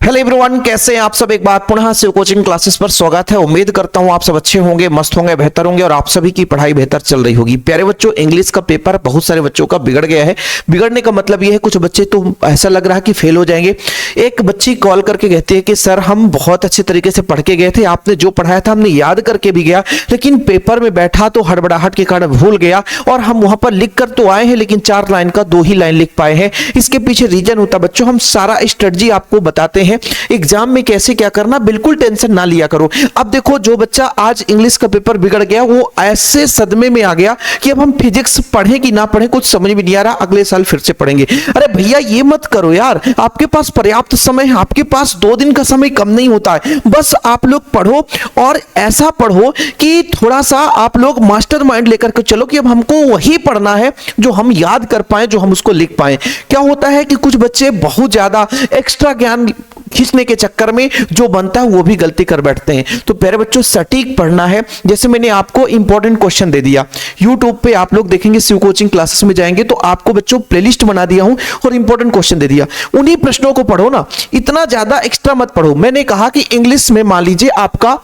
Hello everyone, कैसे हैं आप सब। एक बार पुनः शिव कोचिंग क्लासेस पर स्वागत है। उम्मीद करता हूं आप सब अच्छे होंगे, मस्त होंगे, बेहतर होंगे और आप सभी की पढ़ाई बेहतर चल रही होगी। प्यारे बच्चों, इंग्लिश का पेपर बहुत सारे बच्चों का बिगड़ गया है। बिगड़ने का मतलब यह है कुछ बच्चे तो ऐसा लग रहा है कि फेल हो जाएंगे। एक बच्ची कॉल करके कहती है कि सर हम बहुत अच्छे तरीके से पढ़ के गए थे, आपने जो पढ़ाया था हमने याद करके भी गया, लेकिन पेपर में बैठा तो हड़बड़ाहट के कारण भूल गया और हम वहां पर लिख कर तो आए हैं लेकिन 4 लाइन का 2 ही लाइन लिख पाए हैं। इसके पीछे रीजन होता बच्चों, हम सारा स्ट्रेटजी आपको बताते हैं एग्जाम में कैसे क्या करना। बिल्कुल टेंशन ना लिया करो। अब देखो, जो बच्चा आज इंग्लिश का पेपर बिगड़ गया वो ऐसे सदमे में आ गया कि अब हम फिजिक्स पढ़ें कि ना पढ़ें कुछ समझ में नहीं आ रहा, अगले साल फिर से पढ़ेंगे। अरे भैया ये मत करो यार, आपके पास पर्याप्त समय है, आपके पास 2 दिन का समय कम नहीं होता है। बस आप लोग पढ़ो और ऐसा पढ़ो कि थोड़ा सा आप लोग मास्टर माइंड लेकर के चलो कि अब हमको वही पढ़ना है जो हम याद कर पाए, जो हम उसको लिख पाए। क्या होता है कि कुछ बच्चे बहुत ज्यादा एक्स्ट्रा ज्ञान खींचने के चक्कर में जो बनता है वो भी गलती कर बैठते हैं। तो प्यारे बच्चों, सटीक पढ़ना है। जैसे मैंने आपको इंपॉर्टेंट क्वेश्चन दे दिया, YouTube पे आप लोग देखेंगे, शिव कोचिंग क्लासेस में जाएंगे तो आपको बच्चों प्लेलिस्ट बना दिया हूं और इंपॉर्टेंट क्वेश्चन दे दिया। उन्हीं प्रश्नों को पढ़ो ना, इतना ज्यादा एक्स्ट्रा मत पढ़ो। मैंने कहा कि इंग्लिश में मान लीजिए आपका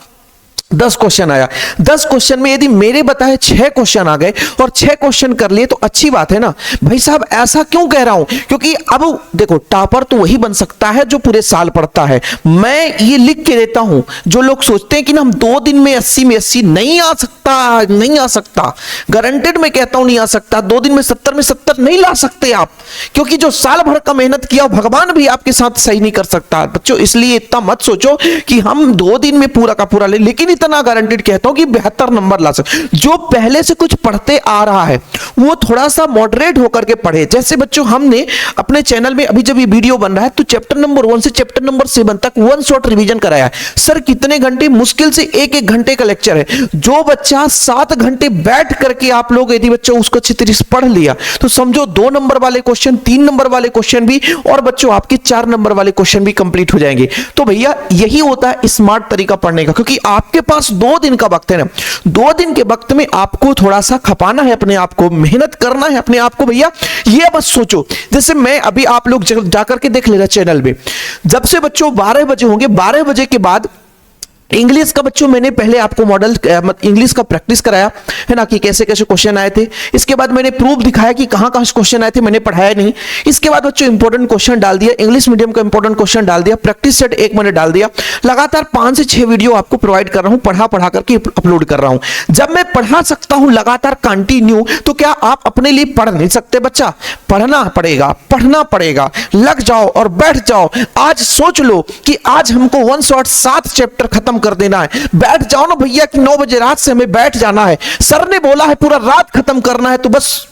10 क्वेश्चन आया, 10 क्वेश्चन में यदि मेरे बताए 6 क्वेश्चन आ गए और 6 क्वेश्चन कर लिए तो अच्छी बात है ना भाई साहब। ऐसा क्यों कह रहा हूं, क्योंकि अब देखो टॉपर तो वही बन सकता है जो पूरे साल पढ़ता है। मैं ये लिख के देता हूं, जो लोग सोचते हैं कि ना हम 2 दिन में 80 में 80 नहीं आ सकता, नहीं आ सकता, गारंटेड मैं कहता हूं नहीं आ सकता। 2 दिन में 70 में 70 नहीं ला सकते आप, क्योंकि जो साल भर का मेहनत किया भगवान भी आपके साथ सही नहीं कर सकता बच्चों। इसलिए इतना मत सोचो कि हम 2 दिन में पूरा का पूरा ले, लेकिन इतना गारंटेड कहता हूं कि 72 नंबर ला सकते। जो पहले से कुछ पढ़ते आ रहा है वो थोड़ा सा मॉडरेट होकर के पढ़े। जैसे बच्चों हमने अपने चैनल में अभी जब ये वीडियो बन रहा है तो चैप्टर नंबर 1 से चैप्टर नंबर 7 तक 1 शॉट रिवीजन कराया है। सर कितने घंटे, मुश्किल से 1-1 घंटे का लेक्चर है। जो बच्चा 7 घंटे बैठ करके आप लोग यदि बच्चों उसको अच्छी तरीके से पढ़ लिया तो समझो 2 नंबर वाले क्वेश्चन, 3 नंबर वाले क्वेश्चन भी और बच्चों आपके 4 नंबर वाले क्वेश्चन भी कंप्लीट हो जाएंगे। तो भैया यही होता है स्मार्ट तरीका पढ़ने का, क्योंकि आपके पास 2 दिन का वक्त है ना। 2 दिन के वक्त में आपको थोड़ा सा खपाना है अपने आप को, मेहनत करना है अपने आप को। भैया ये बस सोचो, जैसे मैं अभी आप लोग जाकर के देख लेना चैनल में, जब से बच्चों 12 बजे होंगे, 12 बजे के बाद इंग्लिश का बच्चों मैंने पहले आपको मॉडल इंग्लिश का प्रैक्टिस कराया है ना कि कैसे कैसे क्वेश्चन आए थे। इसके बाद मैंने प्रूफ दिखाया कि कहां कहां क्वेश्चन आए थे, मैंने पढ़ाया नहीं। इसके बाद बच्चों इंपॉर्टेंट क्वेश्चन डाल दिया, इंग्लिश मीडियम का इंपॉर्टेंट क्वेश्चन डाल दिया, प्रैक्टिस सेट 1 मैंने डाल दिया। लगातार 5 से 6 वीडियो आपको प्रोवाइड कर रहा हूं, पढ़ा करके अपलोड कर रहा हूं। जब मैं पढ़ा सकता हूं लगातार कंटिन्यू, तो क्या आप अपने लिए पढ़ नहीं सकते बच्चा? पढ़ना पड़ेगा, पढ़ना पड़ेगा। लग जाओ और बैठ जाओ। आज सोच लो कि आज हमको 1 शॉट 7 चैप्टर खत्म कर देना है। बैठ जाओ ना भैया कि 9 बजे रात से हमें बैठ जाना है। सर ने बोला है पूरा रात खत्म करना है, तो बस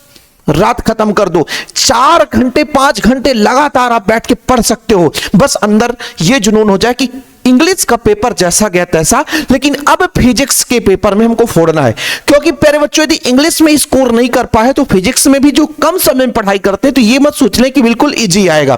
रात खत्म कर दो। 4 घंटे 5 घंटे लगातार आप बैठ के पढ़ सकते हो। बस अंदर ये जुनून हो जाए कि इंग्लिश का पेपर जैसा गया तैसा, लेकिन अब फिजिक्स के पेपर में हमको फोड़ना है। क्योंकि प्यारे बच्चों, यदि इंग्लिश में स्कोर नहीं कर पाए तो फिजिक्स में भी जो कम समय में पढ़ाई करते हैं तो ये मत सोच लें कि बिल्कुल इजी आएगा।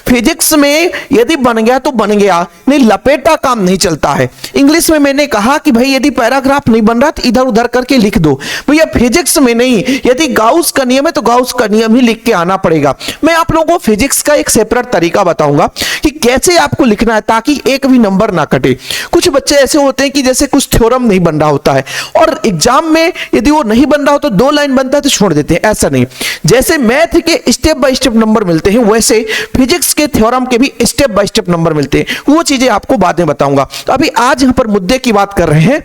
फिजिक्स में यदि बन गया तो बन गया, नहीं लपेटा काम नहीं चलता है। इंग्लिश में मैंने कहा कि भाई यदि पैराग्राफ नहीं बन रहा तो इधर उधर करके लिख दो। भैया फिजिक्स में नहीं, यदि गाउस का नियम है तो गाउस का नियम ही लिख के आना पड़ेगा। मैं आप लोगों को फिजिक्स का एक सेपरेट तरीका बताऊंगा कि कैसे आपको लिखना है ताकि एक भी नंबर ना कटे। कुछ बच्चे ऐसे होते हैं कि जैसे कुछ थ्योरम नहीं बन रहा होता है और एग्जाम में यदि वो नहीं बन रहा हो तो 2 लाइन बनता है तो छोड़ देते हैं। ऐसा नहीं, जैसे मैथ के स्टेप बाय स्टेप नंबर मिलते हैं वैसे फिजिक्स के थ्योरम के भी स्टेप बाय स्टेप नंबर मिलते हैं। वो चीजें आपको बाद में बताऊंगा। तो अभी आज यहां पर मुद्दे की बात कर रहे हैं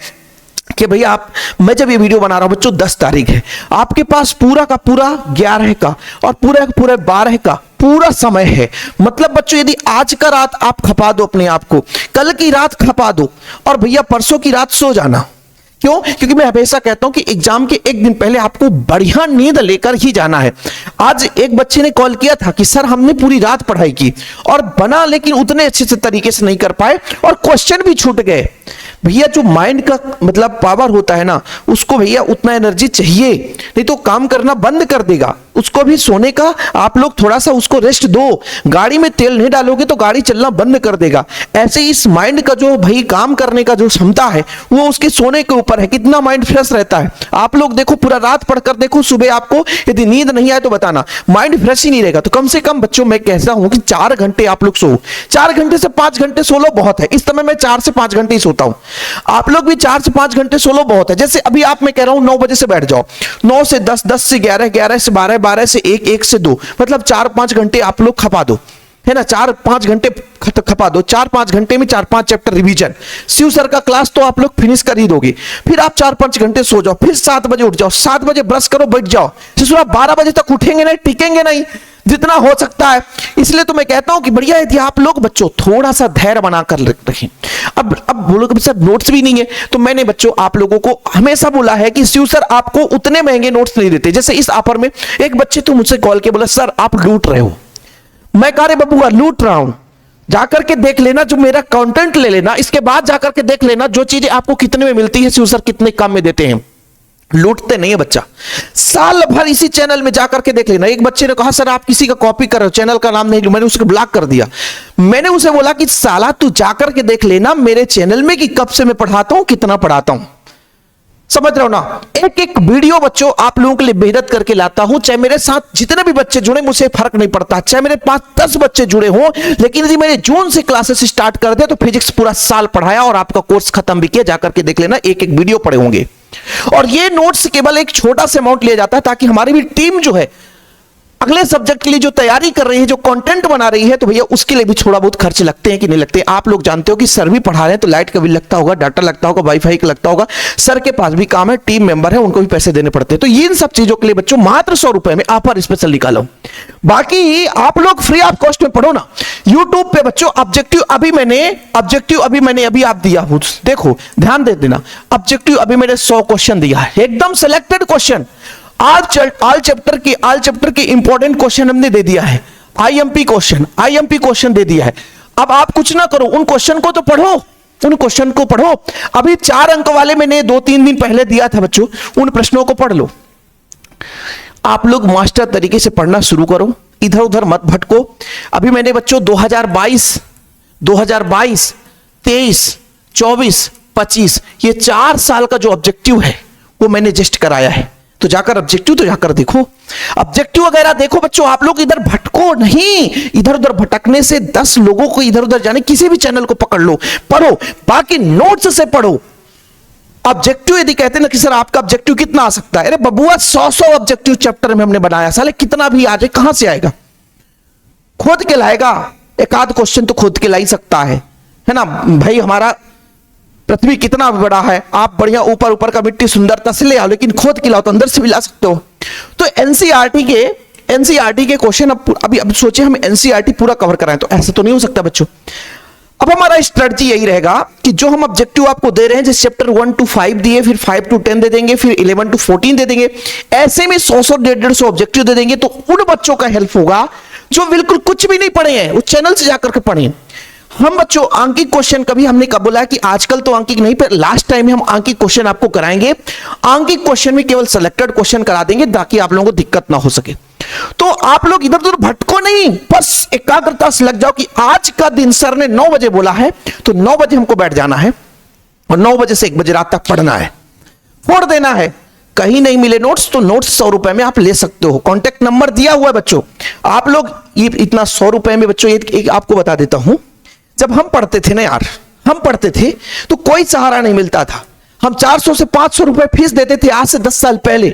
कि भैया मैं जब ये वीडियो बना रहा हूं बच्चों 10 तारीख है, आपके पास पूरा का पूरा 11 का और पूरा का पूरा 12 का पूरा समय है। मतलब बच्चों यदि आज का रात आप खपा दो अपने आप को, कल की रात खपा दो और भैया परसों की रात सो जाना। क्यों? क्योंकि मैं हमेशा कहता हूं कि एग्जाम के 1 दिन पहले आपको बढ़िया नींद लेकर ही जाना है। आज एक बच्चे ने कॉल किया था कि सर हमने पूरी रात पढ़ाई की और बना, लेकिन उतने अच्छे से तरीके से नहीं कर पाए और क्वेश्चन भी छूट गए। भैया जो माइंड का मतलब पावर होता है ना, उसको भैया उतना एनर्जी चाहिए, नहीं तो काम करना बंद कर देगा। उसको भी सोने का आप लोग थोड़ा सा उसको रेस्ट दो। गाड़ी में तेल नहीं डालोगे तो गाड़ी चलना बंद कर देगा। ऐसे ही इस माइंड का जो भाई काम करने का जो क्षमता है वो उसके सोने के ऊपर है, कितना माइंड फ्रेश रहता है। आप लोग देखो, पूरा रात पढ़कर देखो, सुबह आपको यदि नींद नहीं आए तो बताना, माइंड फ्रेश ही नहीं रहेगा। तो कम से कम बच्चों मैं कहता हूं कि 4 घंटे आप लोग सो, 4 घंटे से 5 घंटे सो लो बहुत है। इस समय मैं 4 से 5 घंटे ही सोता हूं, आप लोग भी 4 से 5 घंटे सो लो बहुत है। जैसे अभी आप, मैं कह रहा हूं 9 बजे से बैठ जाओ, 9 से 10, 10 से 11, 11 से 12, 12 से 1, 1 से 2, मतलब 4-5 घंटे आप लोग खपा दो, है ना। 4-5 घंटे खपा दो। 4-5 घंटे में 4-5 चैप्टर रिवीजन, शिव सर का क्लास तो आप लोग फिनिश कर ही दोगे। फिर आप 4-5 घंटे सो जाओ, फिर 7 बजे उठ जाओ, 7 बजे ब्रश करो, बैठ जाओ। ससुरा 12 बजे तक उठेंगे नहीं, टिकेंगे नहीं, जितना हो सकता है। इसलिए तो मैं कहता हूं कि बढ़िया यदि आप लोग बच्चों थोड़ा सा धैर्य बनाकर रखें। अब बोलोगे सर नोट्स भी नहीं है, तो मैंने बच्चों आप लोगों को हमेशा बोला है कि शिव सर आपको उतने महंगे नोट्स नहीं देते। जैसे इस ऑफर में एक बच्चे तो मुझसे कॉल के बोला, सर आप लूट रहे हो। मैं कह रहे बबुआ लूट रहा हूं, जाकर के देख लेना, जो मेरा कंटेंट ले लेना, इसके बाद जाकर के देख लेना जो चीजें आपको कितने में मिलती है, शिव सर कितने कम में देते हैं। लूटते नहीं है बच्चा, साल भर इसी चैनल में जाकर के देख लेना। एक बच्चे ने कहा सर आप किसी का कॉपी कर रहे हो, चैनल का नाम नहीं लूं, मैंने उसको ब्लॉक कर दिया। मैंने उसे बोला कि साला तू जाकर के देख लेना मेरे चैनल में कि कब से मैं पढ़ाता हूं, कितना पढ़ाता हूं, समझ रहे हो ना। एक एक वीडियो बच्चों आप लोगों के लिए मेहनत करके लाता हूं। चाहे मेरे साथ जितने भी बच्चे जुड़े, मुझे फर्क नहीं पड़ता, चाहे मेरे पास 10 बच्चे जुड़े हों, लेकिन यदि मैंने जून से क्लासेस स्टार्ट कर दिया तो फिजिक्स पूरा साल पढ़ाया और आपका कोर्स खत्म भी किया। जाकर के देख लेना, एक एक वीडियो पढ़े होंगे। और ये नोट्स केवल एक छोटा सा अमाउंट लिया जाता है ताकि हमारी भी टीम जो है अगले सब्जेक्ट के लिए जो तैयारी कर रही है, जो कंटेंट बना रही है, तो भैया उसके लिए भी थोड़ा बहुत खर्च लगते हैं कि नहीं लगते। आप लोग जानते हो कि सर भी पढ़ा रहे हैं तो लाइट का बिल लगता होगा, डाटा लगता होगा, वाईफाई का लगता होगा, सर के पास भी काम है, टीम मेंबर है, उनको भी पैसे देने पड़ते हैं। तो इन सब चीजों के लिए बच्चों मात्र 100 रुपए में ऑफर स्पेशल निकालो। बाकी आप लोग फ्री ऑफ कॉस्ट में पढ़ो ना। यूट्यूब पे बच्चों ऑब्जेक्टिव अभी मैंने अभी आप दिया, देखो ध्यान दे देना। ऑब्जेक्टिव अभी मैंने 100 क्वेश्चन दिया है, एकदम सिलेक्टेड क्वेश्चन। ऑल चैप्टर के इंपॉर्टेंट क्वेश्चन हमने दे दिया है। आईएमपी क्वेश्चन दे दिया है। अब आप कुछ ना करो, उन क्वेश्चन को तो पढ़ो, उन क्वेश्चन को पढ़ो। अभी 4 अंक वाले मैंने 2-3 दिन पहले दिया था बच्चों, उन प्रश्नों को पढ़ लो। आप लोग मास्टर तरीके से पढ़ना शुरू करो, इधर उधर मत भटको। अभी मैंने बच्चों 2022, 23, 24, 25 ये 4 साल का जो ऑब्जेक्टिव है वो मैंने जस्ट कराया है। तो जाकर ऑब्जेक्टिव तो जाकर देखो, ऑब्जेक्टिव वगैरह देखो बच्चों। आप लोग इधर भटको नहीं, इधर उधर भटकने से 10 लोगों को इधर उधर जाने, किसी भी चैनल को पकड़ लो, पढ़ो, बाकी नोट्स से पढ़ो। ऑब्जेक्टिव यदि कहते हैं ना कि सर आपका ऑब्जेक्टिव कितना आ सकता है, अरे बबुआ 100 ऑब्जेक्टिव चैप्टर में हमने बनाया, साले कितना भी आ जाए कहां से आएगा, खोद के लाएगा। एक आध क्वेश्चन तो खोद के ला ही सकता है ना भाई। हमारा पृथ्वी कितना बड़ा है, आप बढ़िया ऊपर का मिट्टी सुंदरता से ले आओ, लेकिन खोद के लाओ तो अंदर से भी ला सकते हो। तो एनसीईआरटी के क्वेश्चन अब सोचे हम एनसीईआरटी पूरा कवर कराएं, तो ऐसा तो नहीं हो सकता बच्चों। अब हमारा स्ट्रेटजी यही रहेगा कि जो हम ऑब्जेक्टिव आपको दे रहे हैं, जैसे चैप्टर 1 to 5 दिए, फिर 5 to 10 दे देंगे, फिर 11 to 14 दे देंगे, ऐसे में 100-150 ऑब्जेक्टिव दे देंगे। तो उन बच्चों का हेल्प होगा जो बिल्कुल कुछ भी नहीं पढ़े हैं, उस चैनल से जाकर के पढ़े। हम बच्चों आंकिक क्वेश्चन कभी हमने कब बोला कि आजकल तो आंकिक नहीं, पर लास्ट टाइम हम आंकिक क्वेश्चन आपको कराएंगे। आंकिक क्वेश्चन में केवल सिलेक्टेड क्वेश्चन करा देंगे ताकि आप लोगों को दिक्कत ना हो सके। तो आप लोग इधर उधर भटको नहीं, बस एकाग्रता से लग जाओ कि आज का दिन सर ने 9 बजे बोला है तो 9 बजे हमको बैठ जाना है और 9 बजे से 1 बजे रात तक पढ़ना है, फोड़ देना है। कहीं नहीं मिले नोट्स तो नोट्स 100 रुपए में आप ले सकते हो। कॉन्टेक्ट नंबर दिया हुआ है बच्चों। आप लोग ये इतना 100 रुपए में बच्चों एक आपको बता देता हूं, जब हम पढ़ते थे ना यार, हम पढ़ते थे तो कोई सहारा नहीं मिलता था। हम 400 से 500 रुपए फीस देते थे आज से 10 साल पहले,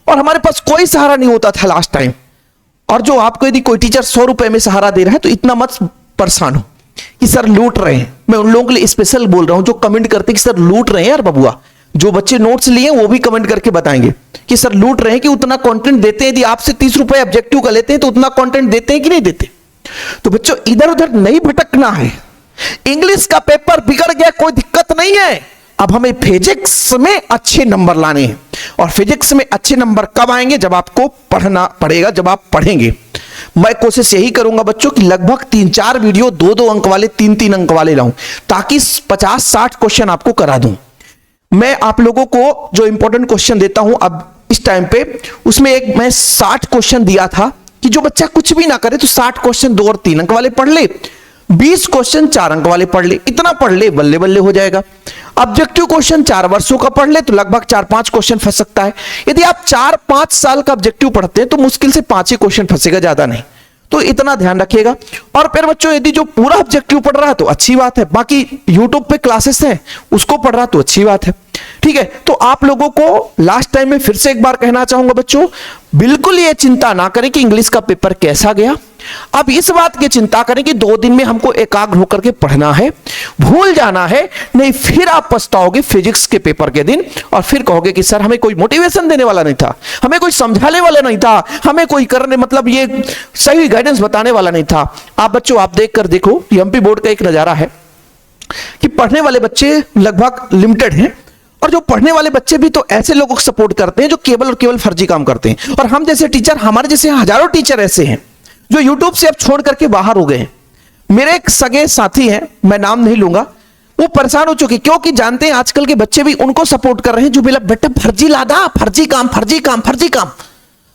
और हमारे पास कोई सहारा नहीं होता था लास्ट टाइम। और जो आपको यदि कोई टीचर 100 रुपए में सहारा दे रहा है तो इतना मत परेशान हो कि सर लूट रहे हैं। मैं उन लोगों के लिए स्पेशल बोल रहा हूं जो कमेंट करते हैं कि सर लूट रहे हैं। यार बबुआ, जो बच्चे नोट्स लिए वो भी कमेंट करके बताएंगे कि सर लूट रहे हैं, कि उतना कंटेंट देते हैं। यदि आपसे 30 रुपए ऑब्जेक्टिव का लेते हैं तो उतना कंटेंट देते हैं कि नहीं देते। तो बच्चों इधर उधर नहीं भटकना है। इंग्लिश का पेपर बिगड़ गया, कोई दिक्कत नहीं है। अब हमें फिजिक्स में अच्छे नंबर लाने हैं, और फिजिक्स में अच्छे नंबर कब आएंगे, जब आपको पढ़ना पड़ेगा, जब आप पढ़ेंगे। मैं कोशिश यही करूंगा बच्चों कि लगभग 3-4 वीडियो 2-2 अंक वाले, 3-3 अंक वाले लाऊं, ताकि 50-60 क्वेश्चन आपको करा दूं। मैं आप लोगों को जो इंपॉर्टेंट क्वेश्चन देता हूं, अब इस टाइम पे, उसमें एक मैं 60 क्वेश्चन दिया था कि जो बच्चा कुछ भी ना करे तो 60 क्वेश्चन 2 और 3 अंक वाले पढ़ ले, 20 क्वेश्चन 4 अंक वाले पढ़ ले, इतना पढ़ ले बल्ले बल्ले हो जाएगा। ऑब्जेक्टिव क्वेश्चन 4 वर्षों का पढ़ ले तो लगभग 4-5 क्वेश्चन फंस सकता है। यदि आप 4-5 साल का ऑब्जेक्टिव पढ़ते हैं तो मुश्किल से 5 ही क्वेश्चन फंसेगा, ज्यादा नहीं। तो इतना ध्यान रखिएगा। और फिर बच्चों यदि जो पूरा ऑब्जेक्टिव पढ़ रहा है तो अच्छी बात है, बाकी यूट्यूब पे क्लासेस हैं उसको पढ़ रहा तो अच्छी बात है, ठीक है। तो आप लोगों को लास्ट टाइम में फिर से एक बार कहना चाहूंगा बच्चों, बिल्कुल ये चिंता ना करें कि इंग्लिश का पेपर कैसा गया। अब इस बात की चिंता करें कि 2 दिन में हमको एकाग्र होकर के पढ़ना है, भूल जाना है, नहीं फिर आप पछताओगे फिजिक्स के पेपर के दिन और फिर कहोगे कि सर हमें कोई मोटिवेशन देने वाला नहीं था, हमें कोई समझाने वाला नहीं था, हमें कोई करने मतलब ये सही गाइडेंस बताने वाला नहीं था। आप बच्चों आप देख कर देखो, एमपी बोर्ड का एक नजारा है कि पढ़ने वाले बच्चे लगभग लिमिटेड हैं और जो पढ़ने वाले बच्चे भी तो ऐसे लोगों को सपोर्ट करते हैं जो केवल और केवल फर्जी काम करते हैं। और हम जैसे टीचर, हमारे जैसे हजारों टीचर ऐसे हैं जो यूट्यूब से अब छोड़ करके बाहर हो गए हैं। मेरे एक सगे साथी हैं, मैं नाम नहीं लूंगा, वो परेशान हो चुके क्योंकि जानते हैं आजकल के बच्चे भी उनको सपोर्ट कर रहे हैं जो बोला बेटा फर्जी लादा, फर्जी काम फर्जी काम फर्जी काम।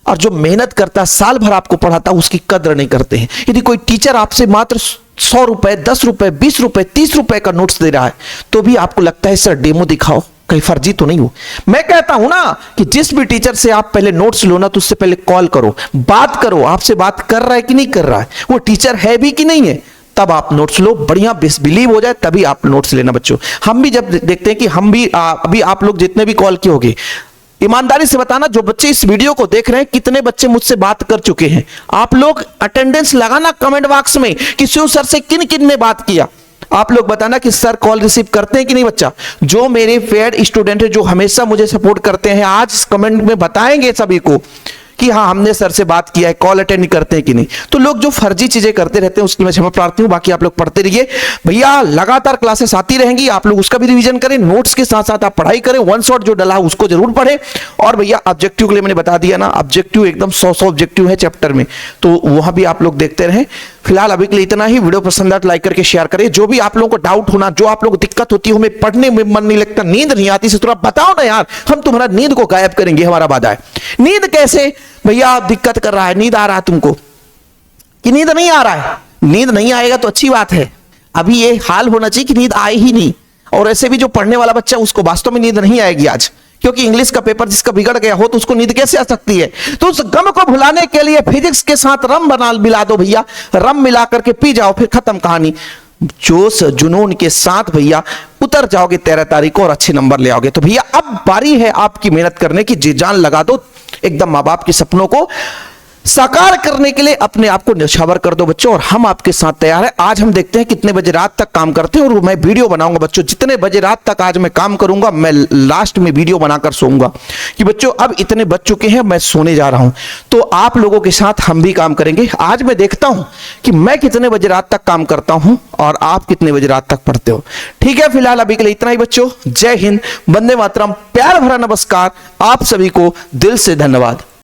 और जो मेहनत करता साल भर आपको पढ़ाता उसकी कद्र नहीं करते हैं। यदि कोई टीचर आपसे मात्र 100 रुपए 10 रुपए 20 रुपए 30 रुपए का नोट्स दे रहा है तो भी आपको लगता है सर डेमो दिखाओ, कहीं फर्जी तो नहीं हो। मैं कहता हूं ना कि जिस भी टीचर से आप पहले नोट्स लो ना तो उससे पहले कॉल करो, बात करो, आपसे बात कर रहा है कि नहीं कर रहा है, वो टीचर है भी कि नहीं है, तब आप नोट्स लो, बढ़िया बिलीव हो जाए तभी आप नोट्स लेना बच्चों। हम भी जब देखते हैं कि हम भी अभी आप लोग जितने भी कॉल किए होंगे, ईमानदारी से बताना जो बच्चे इस वीडियो को देख रहे हैं कितने बच्चे मुझसे बात कर चुके हैं। आप लोग अटेंडेंस लगाना कमेंट बॉक्स में कि शिव सर से किन किन ने बात किया। आप लोग बताना कि सर कॉल रिसीव करते हैं कि नहीं। बच्चा जो मेरे फेयर स्टूडेंट है जो हमेशा मुझे सपोर्ट करते हैं, आज कमेंट में बताएंगे सभी को कि हाँ हमने सर से बात किया है, कॉल अटेंड करते हैं कि नहीं। तो लोग जो फर्जी चीजें करते रहते हैं उसकी मैं क्षमा प्रार्थी हूं। बाकी आप लोग पढ़ते रहिए भैया, लगातार क्लासेस आती रहेंगी, आप लोग उसका भी रिवीजन करें, नोट्स के साथ साथ आप पढ़ाई करें, वन शॉट जो डला है उसको जरूर पढ़ें। और भैया ऑब्जेक्टिव के लिए मैंने बता दिया ना, ऑब्जेक्टिव एकदम 100 ऑब्जेक्टिव है चैप्टर में, तो वहां भी आप लोग देखते रहें। फिलहाल अभी के लिए इतना ही। वीडियो पसंद आए तो लाइक करके शेयर करें। जो भी आप लोगों को डाउट होना, जो आप लोगों को दिक्कत होती है, हमें पढ़ने में मन नहीं लगता, नींद नहीं आती, थोड़ा बताओ ना यार, हम तुम्हारा नींद को गायब करेंगे, हमारा वादा है। नींद कैसे भैया दिक्कत कर रहा है, नींद आ रहा है तुमको कि नींद नहीं आ रहा है? नींद नहीं आएगा तो अच्छी बात है, अभी ये हाल होना चाहिए कि नींद आए ही नहीं। और ऐसे भी जो पढ़ने वाला बच्चा उसको वास्तव में नींद नहीं आएगी आज, क्योंकि इंग्लिश का पेपर जिसका बिगड़ गया हो तो उसको नींद कैसे आ सकती है। तो उस गम को भुलाने के लिए फिजिक्स के साथ रम बना मिला दो भैया, रम मिला करके पी जाओ, फिर खत्म कहानी। जोश जुनून के साथ भैया उतर जाओगे 13 तारीख को और अच्छे नंबर ले आओगे। तो भैया अब बारी है आपकी मेहनत करने की, जी जान लगा दो, एकदम माँ बाप के सपनों को साकार करने के लिए अपने आप को न्यौछावर कर दो बच्चों, और हम आपके साथ तैयार हैं। आज हम देखते हैं कितने बजे रात तक काम करते हैं, और मैं वीडियो बनाऊंगा बच्चों, जितने बजे रात तक आज मैं काम करूंगा मैं लास्ट में वीडियो बनाकर सोऊंगा कि बच्चों अब इतने बज चुके हैं, मैं सोने जा रहा हूं। तो आप लोगों के साथ हम भी काम करेंगे। आज मैं देखता हूं कि मैं कितने बजे रात तक काम करता हूं और आप कितने बजे रात तक पढ़ते हो। ठीक है, फिलहाल अभी के लिए इतना ही बच्चों। जय हिंद, वंदे मातरम, प्यार भरा नमस्कार, आप सभी को दिल से धन्यवाद।